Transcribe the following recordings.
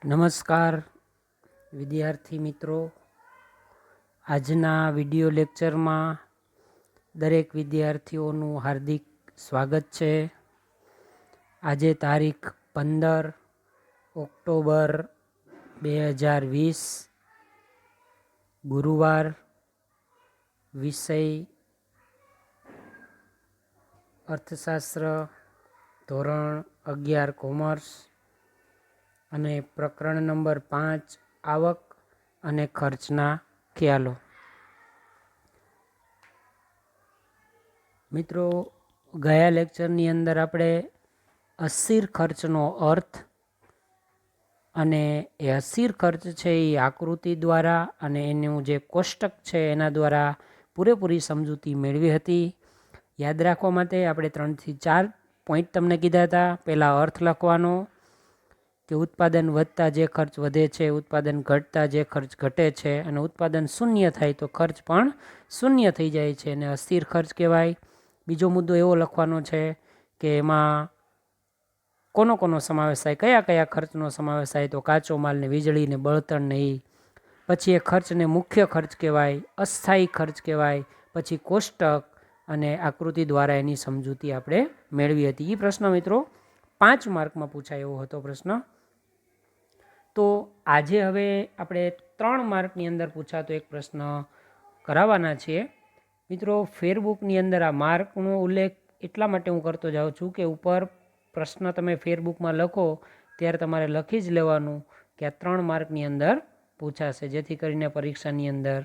નમસ્કાર વિદ્યાર્થી મિત્રો, આજના વિડિયો લેક્ચરમાં દરેક વિદ્યાર્થીઓનું હાર્દિક સ્વાગત છે. આજે તારીખ 15 ઓક્ટોબર 2020 ગુરુવાર, વિષય અર્થશાસ્ત્ર, ધોરણ 11 કોમર્સ અને પ્રકરણ નંબર 5 આવક અને ખર્ચના ખ્યાલો. મિત્રો, ગયા લેક્ચરની અંદર આપણે અસ્થિર ખર્ચનો અર્થ અને એ અસ્થિર ખર્ચ છે એ આકૃતિ દ્વારા અને એનું જે કોષ્ટક છે એના દ્વારા પૂરેપૂરી સમજૂતી મેળવી હતી. યાદ રાખવા માટે આપણે 3 થી 4 પોઈન્ટ તમને કીધા હતા. પહેલાં અર્થ લખવાનો કે ઉત્પાદન વધતા જે ખર્ચ વધે છે, ઉત્પાદન ઘટતા જે ખર્ચ ઘટે છે, અને ઉત્પાદન શૂન્ય થાય તો ખર્ચ પણ શૂન્ય થઈ જાય છે અને અસ્થિર ખર્ચ કહેવાય. બીજો મુદ્દો એવો લખવાનો છે કે એમાં કોનો સમાવેશ થાય, કયા કયા ખર્ચનો સમાવેશ થાય, તો કાચો માલ ને વીજળી ને બળતણ ને એ. પછી એ ખર્ચને મુખ્ય ખર્ચ કહેવાય, અસ્થાયી ખર્ચ કહેવાય. પછી કોષ્ટક અને આકૃતિ દ્વારા એની સમજૂતી આપણે મેળવી હતી. એ પ્રશ્ન મિત્રો 5 માર્કમાં પૂછાય એવો હતો પ્રશ્ન. તો આજે હવે આપણે 3 માર્કની અંદર પૂછાતો એક પ્રશ્ન કરાવવાના છીએ. મિત્રો, ફેરબુકની અંદર આ માર્કનો ઉલ્લેખ એટલા માટે હું કરતો જાઉં છું કે ઉપર પ્રશ્ન તમે ફેરબુકમાં લખો ત્યારે તમારે લખી જ લેવાનું કે આ 3 માર્કની અંદર પૂછાશે, જેથી કરીને પરીક્ષાની અંદર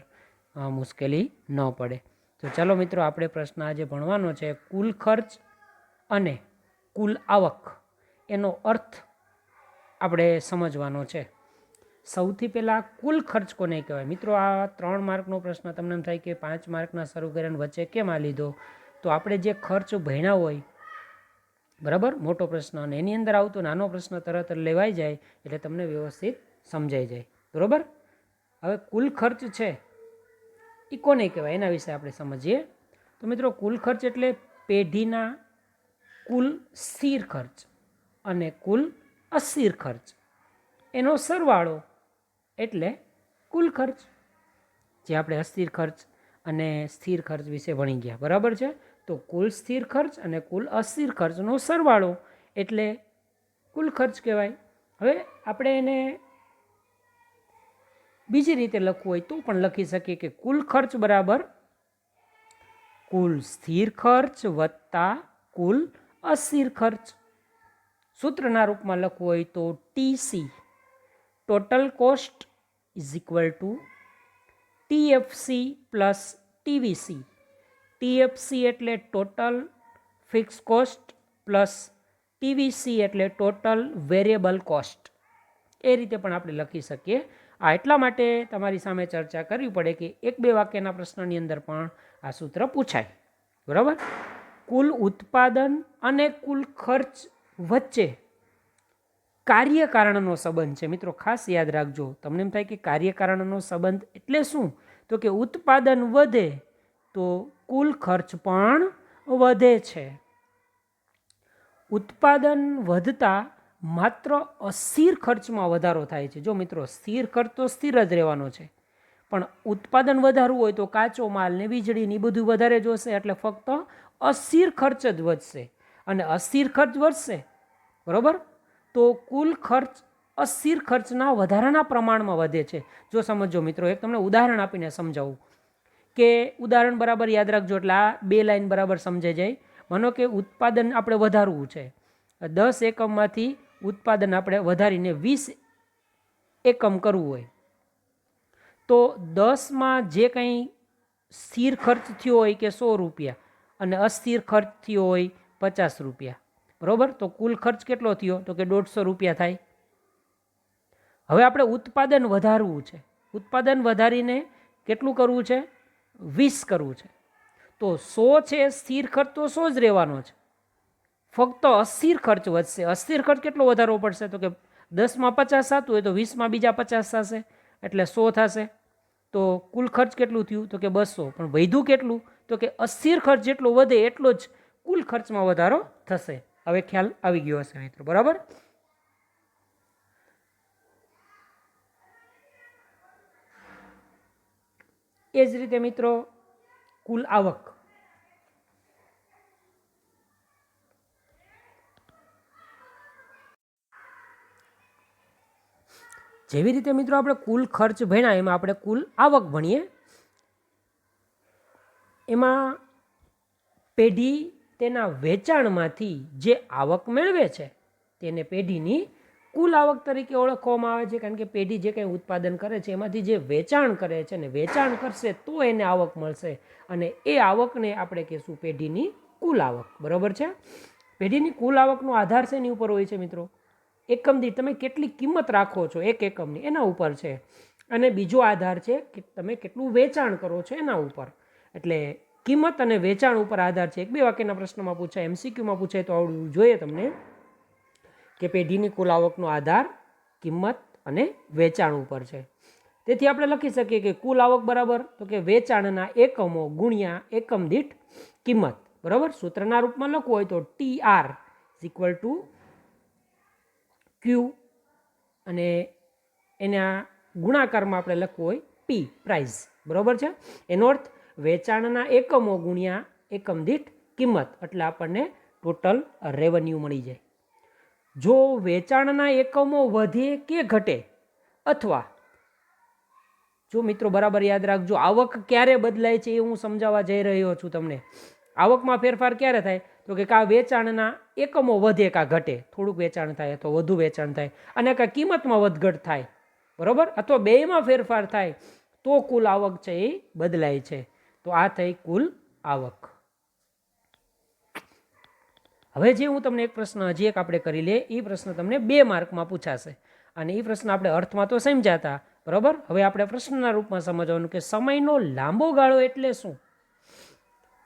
મુશ્કેલી ન પડે. તો ચાલો મિત્રો, આપણે પ્રશ્ન આજે ભણવાનો છે કુલ ખર્ચ અને કુલ આવક, એનો અર્થ આપણે સમજવાનો છે. સૌથી પહેલાં કુલ ખર્ચ કોને કહેવાય? મિત્રો, આ 3 માર્કનો પ્રશ્ન તમને એમ થાય કે 5 માર્કના શરૂ કરીને વચ્ચે કેમ આ લીધો? તો આપણે જે ખર્ચ ભણ્યા હોય, બરાબર, મોટો પ્રશ્ન, અને એની અંદર આવતો નાનો પ્રશ્ન તરત લેવાઈ જાય એટલે તમને વ્યવસ્થિત સમજાઈ જાય. બરાબર. હવે કુલ ખર્ચ છે એ કોને કહેવાય એના વિશે આપણે સમજીએ. તો મિત્રો, કુલ ખર્ચ એટલે પેઢીના કુલ સ્થિર ખર્ચ અને કુલ અસ્થિર ખર્ચ એનો સરવાળો એટલે કુલ ખર્ચ. જે આપણે અસ્થિર ખર્ચ અને સ્થિર ખર્ચ વિશે ભણી ગયા, બરાબર છે. તો કુલ સ્થિર ખર્ચ અને કુલ અસ્થિર ખર્ચનો સરવાળો એટલે કુલ ખર્ચ કહેવાય. હવે આપણે એને બીજી રીતે લખવું હોય તો પણ લખી શકીએ કે કુલ ખર્ચ બરાબર કુલ સ્થિર ખર્ચ વત્તા કુલ અસ્થિર ખર્ચ. સૂત્રના રૂપમાં લખવું હોય તો TC, total cost, is equal to TFC plus TVC. TFC એટલે total fix cost plus TVC એટલે ટોટલ વેરિયેબલ કોસ્ટ. એ રીતે પણ આપણે લખી શકીએ. આ એટલા માટે તમારી સામે ચર્ચા કરવી પડે કે 1-2 વાક્યના પ્રશ્નની અંદર પણ આ સૂત્ર પૂછાય. બરાબર. કુલ ઉત્પાદન અને કુલ ખર્ચ વચ્ચે કાર્યકારણનો સંબંધ છે. મિત્રો, ખાસ યાદ રાખજો. તમને એમ થાય કે કાર્યકારણનો સંબંધ એટલે શું? તો કે ઉત્પાદન વધે તો કુલ ખર્ચ પણ વધે છે. ઉત્પાદન વધતા માત્ર અસ્થિર ખર્ચમાં વધારો થાય છે. જો મિત્રો, સ્થિર ખર્ચ તો સ્થિર જ રહેવાનો છે, પણ ઉત્પાદન વધારવું હોય તો કાચો માલ ને વીજળી ને બધું વધારે જોશે, એટલે ફક્ત અસ્થિર ખર્ચ જ વધશે અને અસ્થિર ખર્ચ વધશે. બરાબર. તો કુલ ખર્ચ અસ્થિર ખર્ચના વધારાના પ્રમાણમાં વધે છે. જો સમજો મિત્રો, એક તમને ઉદાહરણ આપીને સમજાવું કે ઉદાહરણ બરાબર યાદ રાખજો એટલે આ 2 લાઈન બરાબર સમજાઈ જાય. માનો કે ઉત્પાદન આપણે વધારવું છે, 10 એકમમાંથી ઉત્પાદન આપણે વધારીને 20 એકમ કરવું હોય તો 10માં જે કંઈ સ્થિર ખર્ચ થયો હોય કે 100 રૂપિયા અને અસ્થિર ખર્ચ થયો હોય 50 રૂપિયા, બરાબર. તો કુલ ખર્ચ કેટલો થયો? તો કે 150 રૂપિયા થાય. હવે આપણે ઉત્પાદન વધારવું છે. ઉત્પાદન વધારીને કેટલું કરવું છે? 20 કરવું છે. તો 100 છે સ્થિર ખર્ચ તો 100 જ રહેવાનો છે, ફક્ત અસ્થિર ખર્ચ વધશે. અસ્થિર ખર્ચ કેટલો વધારવો પડશે? તો કે 10માં 50 થતું હોય તો 20માં બીજા 50 થશે એટલે 100 થશે. તો કુલ ખર્ચ કેટલું થયું? તો કે 200. પણ વધ્યું કેટલું? તો કે અસ્થિર ખર્ચ જેટલો વધે એટલો જ કુલ ખર્ચમાં વધારો થશે. હવે ખ્યાલ આવી ગયો હશે મિત્રો, બરાબર. એ જ રીતે મિત્રો કુલ આવક, જેવી રીતે મિત્રો આપણે કુલ ખર્ચ ભણ્યા એમાં આપણે કુલ આવક ભણીએ. એમાં પેઢી તેના વેચાણમાંથી જે આવક મેળવે છે તેને પેઢીની કુલ આવક તરીકે ઓળખવામાં આવે છે. કારણ કે પેઢી જે કંઈ ઉત્પાદન કરે છે એમાંથી જે વેચાણ કરે છે ને વેચાણ કરશે તો એને આવક મળશે, અને એ આવકને આપણે કહીશું પેઢીની કુલ આવક. બરાબર છે. પેઢીની કુલ આવકનો આધાર શેની ઉપર હોય છે મિત્રો? એકમ દીઠ તમે કેટલી કિંમત રાખો છો એક એકમની એના ઉપર છે, અને બીજો આધાર છે કે તમે કેટલું વેચાણ કરો છો એના ઉપર. એટલે કિંમત અને વેચાણ ઉપર આધાર છે. એક બે વાક્યના પ્રશ્નમાં પૂછાય, એમસીક્યુમાં પૂછાય તો આવડવું જોઈએ તમને કે પેઢીની કુલ આવકનો આધાર કિંમત અને વેચાણ ઉપર છે. તેથી આપણે લખી શકીએ કે કુલ આવક બરાબર તો કે વેચાણના એકમો ગુણ્યા એકમ દીઠ કિંમત. બરાબર. સૂત્રના રૂપમાં લખવું હોય તો TR ઇક્વલ ટુ Q અને એના ગુણાકારમાં આપણે લખવું હોય P પ્રાઇસ. બરાબર છે. એનો અર્થ વેચાણના એકમો ગુણ્યા એકમ દીઠ કિંમત એટલે આપણને ટોટલ રેવન્યુ મળી જાય. જો વેચાણના એકમો વધે કે ઘટે, અથવા જો મિત્રો બરાબર યાદ રાખજો, આવક ક્યારે બદલાય છે એ હું સમજાવવા જઈ રહ્યો છું તમને. આવકમાં ફેરફાર ક્યારે થાય તો કે કા વેચાણના એકમો વધે કા ઘટે, થોડુંક વેચાણ થાય અથવા વધુ વેચાણ થાય, અને કા કિંમતમાં વધઘટ થાય. બરાબર. અથવા બેમાં ફેરફાર થાય તો કુલ આવક છે એ બદલાય છે. તો આ થઈ કુલ આવક. હવે જે હું તમને એક પ્રશ્ન હજી એક આપણે કરી લઈએ, એ પ્રશ્ન તમને 2 માર્કમાં પૂછાશે, અને એ પ્રશ્ન આપણે અર્થમાં તો સમજ્યા હતા. બરાબર. હવે આપણે પ્રશ્નના રૂપમાં સમજવાનું કે સમયનો લાંબો ગાળો એટલે શું.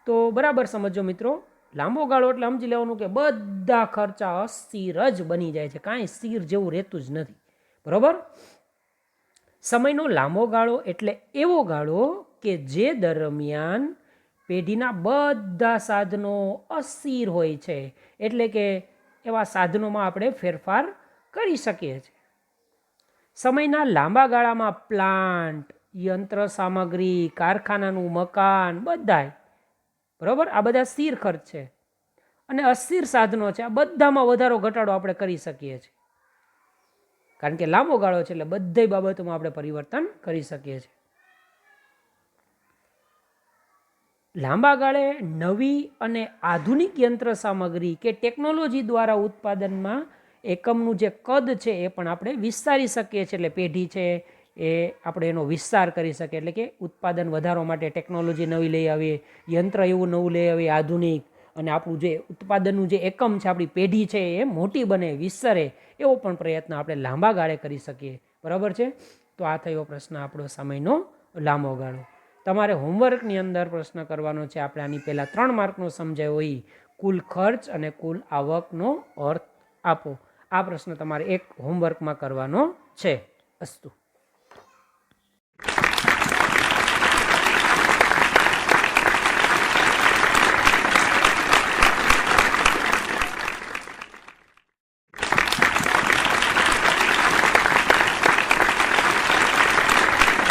તો બરાબર સમજો મિત્રો. લાંબો ગાળો એટલે સમજી લેવાનું કે બધા ખર્ચા અસ્થિર જ બની જાય છે, કાંઈ સ્થિર જેવું રહેતું જ નથી. બરાબર. સમયનો લાંબો ગાળો એટલે એવો ગાળો કે જે દરમિયાન પેઢીના બધા સાધનો અસ્થિર હોય છે, એટલે કે એવા સાધનોમાં આપણે ફેરફાર કરી શકીએ છીએ. સમયના લાંબા ગાળામાં પ્લાન્ટ, યંત્ર સામગ્રી, કારખાનાનું મકાન બધાય, બરાબર, આ બધા સ્થિર ખર્ચ છે. અને અસ્થિર સાધનો છે, આ બધામાં વધારો ઘટાડો આપણે કરી શકીએ છીએ. કારણ કે લાંબો ગાળો છે એટલે બધી બાબતોમાં આપણે પરિવર્તન કરી શકીએ છીએ. લાંબા ગાળે નવી અને આધુનિક યંત્ર સામગ્રી કે ટેકનોલોજી દ્વારા ઉત્પાદનમાં એકમનું જે કદ છે એ પણ આપણે વિસ્તારી શકીએ છીએ. એટલે પેઢી છે એ આપણે એનો વિસ્તાર કરી શકીએ. એટલે કે ઉત્પાદન વધારવા માટે ટેકનોલોજી નવી લઈ આવીએ, યંત્ર એવું નવું લઈ આવીએ આધુનિક, અને આપણું જે ઉત્પાદનનું જે એકમ છે, આપણી પેઢી છે એ મોટી બને, વિસ્તરે, એવો પણ પ્રયત્ન આપણે લાંબા ગાળે કરી શકીએ. બરાબર છે. તો આ થયો પ્રશ્ન આપણો સમયનો લાંબો ગાળો. તમારે હોમવર્કની અંદર પ્રશ્ન કરવાનો છે, આપણે આની પહેલાં 3 માર્કનો સમજાયો હોય, કુલ ખર્ચ અને કુલ આવકનો અર્થ આપો. આ પ્રશ્ન તમારે એક હોમવર્કમાં કરવાનો છે. અસ્તુ.